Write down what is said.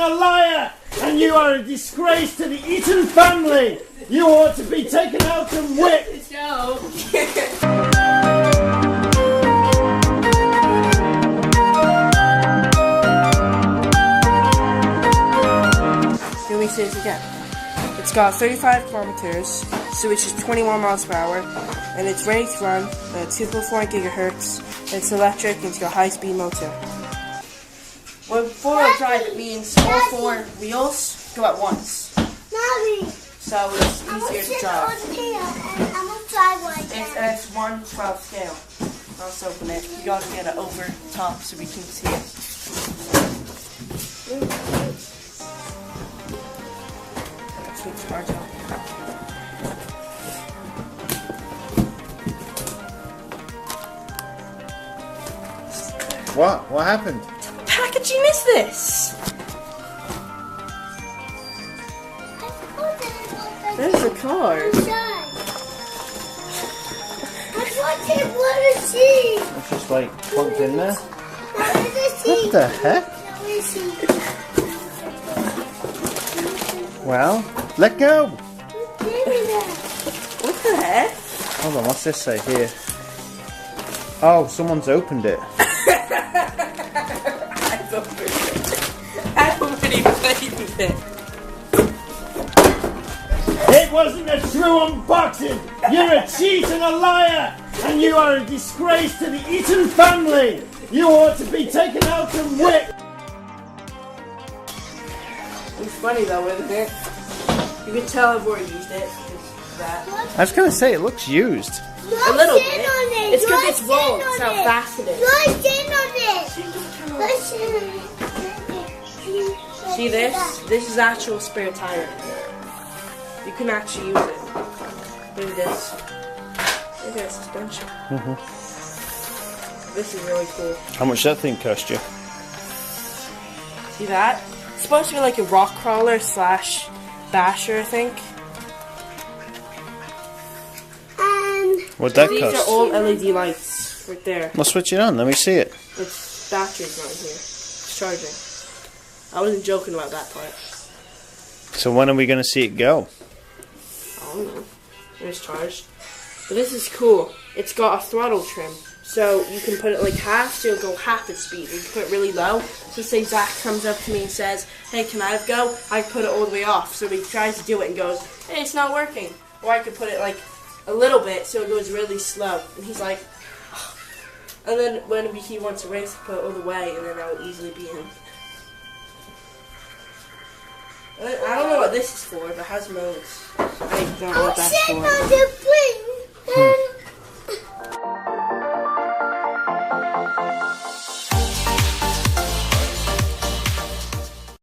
and a liar, and you are a disgrace to the Eaton family. You ought to be taken out and whipped. No. Let me say this again. It's got 35 kilometers, so which is 21 miles per hour, and it's ready to run at 2.4 gigahertz. It's electric and it's got a high-speed motor. When four-wheel drive, it means all four wheels go at once. Mommy, So it's easier to drive. I'm gonna try one. It's 1/12 scale. Let's open it. You gotta get it over top so we can see it. Sweet smart top. What? What happened? What packaging is this? There's a car. It's just like plugged in there. What the heck? Well, let go. What the heck? Hold on, what's this say here? Oh, someone's opened it. I've already played with it. It wasn't a true unboxing. You're a cheat and a liar, and you are a disgrace to the Eaton family. You ought to be taken out and whipped. It's funny though, isn't it? You can tell I've already used it. Because that. I was gonna say it looks used. A little bit. It's because it's rolled. It's how fast it is. See this? This is actual spare tire. You can actually use it. Look at this. Look at that suspension. This is really cool. How much that thing cost you? See that? It's supposed to be like a rock crawler / basher, I think. What'd that These cost? are all LED lights right there. Well, switch it on. Let me see it. Its battery's not here. It's charging. I wasn't joking about that part. So when are we gonna see it go? I don't know. It's charged. But this is cool. It's got a throttle trim. So you can put it like half, so it'll go half its speed. You can put it really low. So say Zach comes up to me and says, hey, can I have go? I put it all the way off. So he tries to do it and goes, hey, it's not working. Or I could put it like a little bit so it goes really slow. And he's like, oh. And then when he wants to race, I put it all the way and then that will easily beat him. I don't know what this is for, but it has modes. I don't know what that's for.